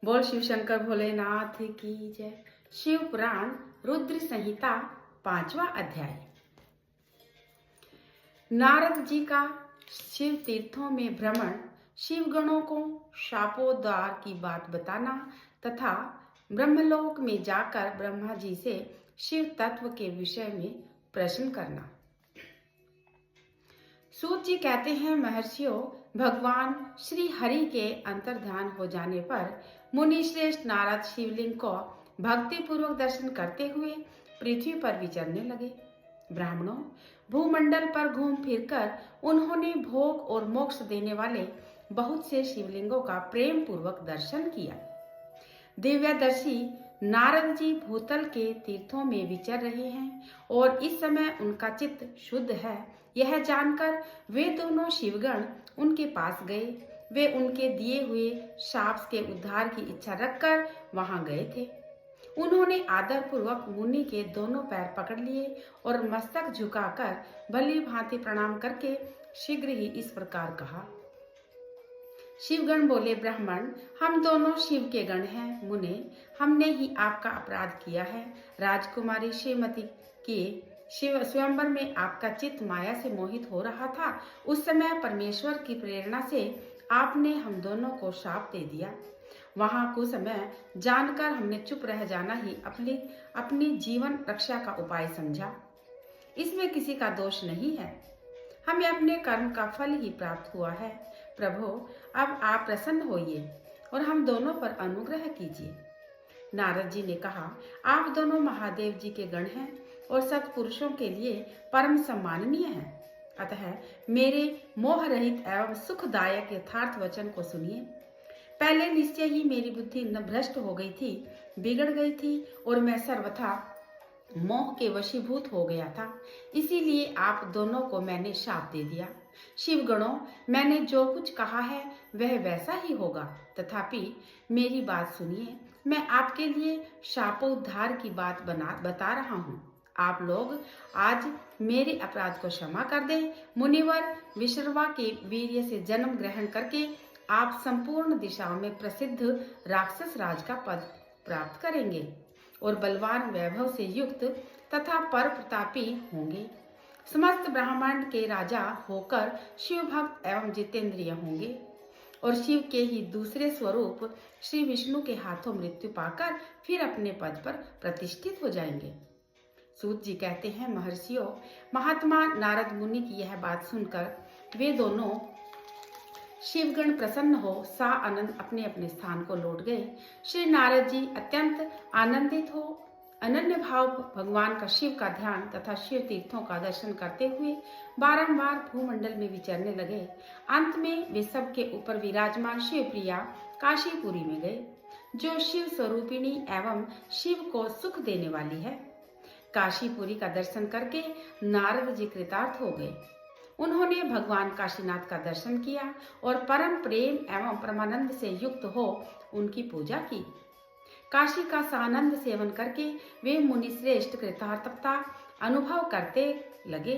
बोल शिव शंकर भोलेनाथ की जय। शिव पुराण रुद्र संहिता 5वां अध्याय। नारद जी का शिव तीर्थों में भ्रमण, शिव गणों को शापोद्धार की बात बताना तथा ब्रह्मलोक में जाकर ब्रह्मा जी से शिव तत्व के विषय में प्रश्न करना। सूत जी कहते हैं, महर्षियों, भगवान श्री हरि के अंतर्ध्यान हो जाने पर मुनि श्रेष्ठ नारद शिवलिंग को भक्ति पूर्वक दर्शन करते हुए पृथ्वी पर विचरने लगे। ब्राह्मणों, भूमंडल पर घूम फिरकर उन्होंने भोग और मोक्ष देने वाले बहुत से शिवलिंगों का प्रेम पूर्वक दर्शन किया। दिव्यदर्शी नारद जी भूतल के तीर्थों में विचर रहे हैं और इस समय उनका चित्त शुद्ध है, यह जानकर वे दोनों शिवगण उनके पास गए। वे उनके दिए हुए शाप के उद्धार की इच्छा रखकर वहां गए थे। उन्होंने आदर पूर्वक मुनि के दोनों पैर पकड़ लिए और मस्तक झुकाकर भली भांति प्रणाम करके शीघ्र ही इस प्रकार कहा। शिवगण बोले, ब्राह्मण, हम दोनों शिव के गण हैं। मुने, हमने ही आपका अपराध किया है। राजकुमारी श्रीमती के शिव स्वयंवर में आपका चित्त माया से मोहित हो रहा था। उस समय परमेश्वर की प्रेरणा से आपने हम दोनों को शाप दे दिया। वहां कुछ समय जानकर हमने चुप रह जाना ही अपनी जीवन रक्षा का उपाय समझा। इसमें किसी का दोष नहीं है, हमें अपने कर्म का फल ही प्राप्त हुआ है। प्रभु, अब आप प्रसन्न होइए और हम दोनों पर अनुग्रह कीजिए। नारद जी ने कहा, आप दोनों महादेव जी के गण हैं और सत्पुरुषों के लिए परम सम्माननीय हैं। अतः मेरे मोह रहित एवं सुखदायक यथार्थ वचन को सुनिए। पहले निश्चय ही मेरी बुद्धि न भ्रष्ट हो गई थी, बिगड़ गई थी और मैं सर्वथा मोह के वशीभूत हो गया था। इसीलिए आप दोनों को मैंने शाप दे दिया। शिवगणों, मैंने जो कुछ कहा है वह वैसा ही होगा, तथापि मेरी बात सुनिए। मैं आपके लिए शापोद्धार की बात बता रहा हूँ। आप लोग आज मेरे अपराध को क्षमा कर दें। मुनिवर विश्रवा के वीर्य से जन्म ग्रहण करके आप संपूर्ण दिशाओं में प्रसिद्ध राक्षस राज का पद प्राप्त करेंगे और बलवान वैभव से युक्त तथा पर प्रतापी होंगे। समस्त ब्रह्मांड के राजा होकर शिव भक्त एवं जितेंद्रिय होंगे और शिव के ही दूसरे स्वरूप श्री विष्णु के हाथों मृत्यु पाकर फिर अपने पद पर प्रतिष्ठित हो जाएंगे। सूत जी कहते हैं, महर्षियों, महात्मा नारद मुनि की यह बात सुनकर वे दोनों शिवगण प्रसन्न हो सा आनंद अपने अपने स्थान को लौट गए। श्री नारद जी अत्यंत आनंदित हो अनन्य भाव भगवान का शिव का ध्यान तथा शिव तीर्थों का दर्शन करते हुए बारंबार भूमंडल में विचरने लगे। अंत में वे सबके ऊपर विराजमान शिव प्रिया काशीपुरी में गए, जो शिव स्वरूपिणी एवं शिव को सुख देने वाली है। काशीपुरी का दर्शन करके नारद जी कृतार्थ हो गए। उन्होंने भगवान काशीनाथ का दर्शन किया और परम प्रेम एवं परमानंद से युक्त हो उनकी पूजा की। काशी का सानंद सेवन करके वे मुनि श्रेष्ठ कृतार्थता अनुभव करते लगे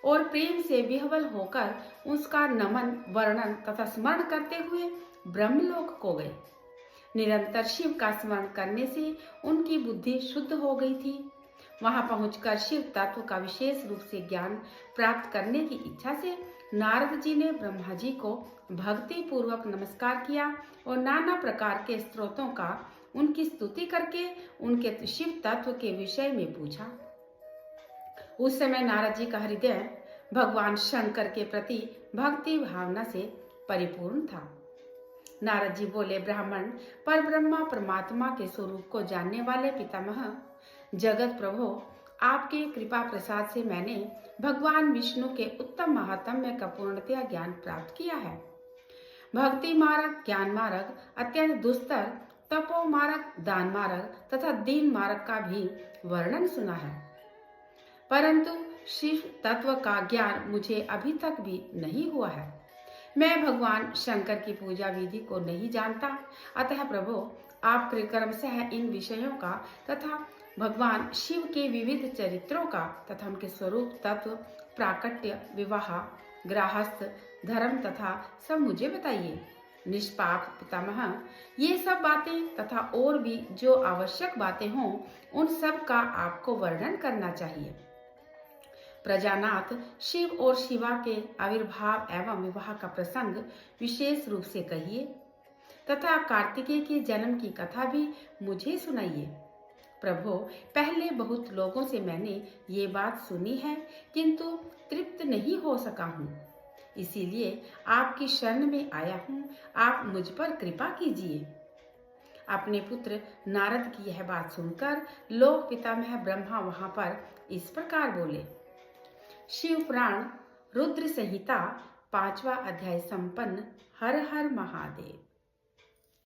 और प्रेम से विह्वल होकर उसका नमन, वर्णन तथा स्मरण करते हुए ब्रह्मलोक को गए। निरंतर शिव का स्मरण करने से उनकी बुद्धि शुद्ध हो गई थी। वहां पहुंचकर शिव तत्व का विशेष रूप से ज्ञान प्राप्त करने की इच्छा से नारद जी ने ब्रह्मा जी को भक्ति पूर्वक नमस्कार किया और नाना प्रकार के स्तोत्रों का उनकी स्तुति करके उनके शिव तत्व के विषय में पूछा। उस समय नारद जी का हृदय भगवान शंकर के प्रति भक्ति भावना से परिपूर्ण था। नारद जी बोले, ब्राह्मण, पर ब्रह्मा परमात्मा के स्वरूप को जानने वाले पितामह जगत प्रभु, आपके कृपा प्रसाद से मैंने भगवान विष्णु के उत्तम महात्म्य का पूर्णतया ज्ञान प्राप्त किया है। भक्ति मार्ग, ज्ञान मार्ग, अत्यंत दुस्तर, तपो मार्ग, दान मार्ग तथा दीन मार्ग का भी वर्णन सुना है, परंतु शिव तत्व का ज्ञान मुझे अभी तक भी नहीं हुआ है। मैं भगवान शंकर की पूजा विधि को नहीं जानता। अतः प्रभु, आप क्रमशः इन विषयों का तथा भगवान शिव के विविध चरित्रों का तथा उनके स्वरूप, तत्व, प्राकट्य, विवाह, गृहस्थ धर्म तथा सब मुझे बताइए। निष्पाप पितामह, ये सब बातें तथा और भी जो आवश्यक बातें हों, उन सब का आपको वर्णन करना चाहिए। प्रजानाथ, शिव और शिवा के आविर्भाव एवं विवाह का प्रसंग विशेष रूप से कहिए तथा कार्तिकेय के जन्म की कथा भी मुझे सुनाइए। प्रभु, पहले बहुत लोगों से मैंने ये बात सुनी है, किंतु तृप्त नहीं हो सका हूँ। इसीलिए आपकी शरण में आया हूँ। आप मुझ पर कृपा कीजिए। अपने पुत्र नारद की यह बात सुनकर लोक पितामह ब्रह्मा वहां पर इस प्रकार बोले। शिव पुराण रुद्र संहिता 5वां अध्याय संपन्न। हर हर महादेव।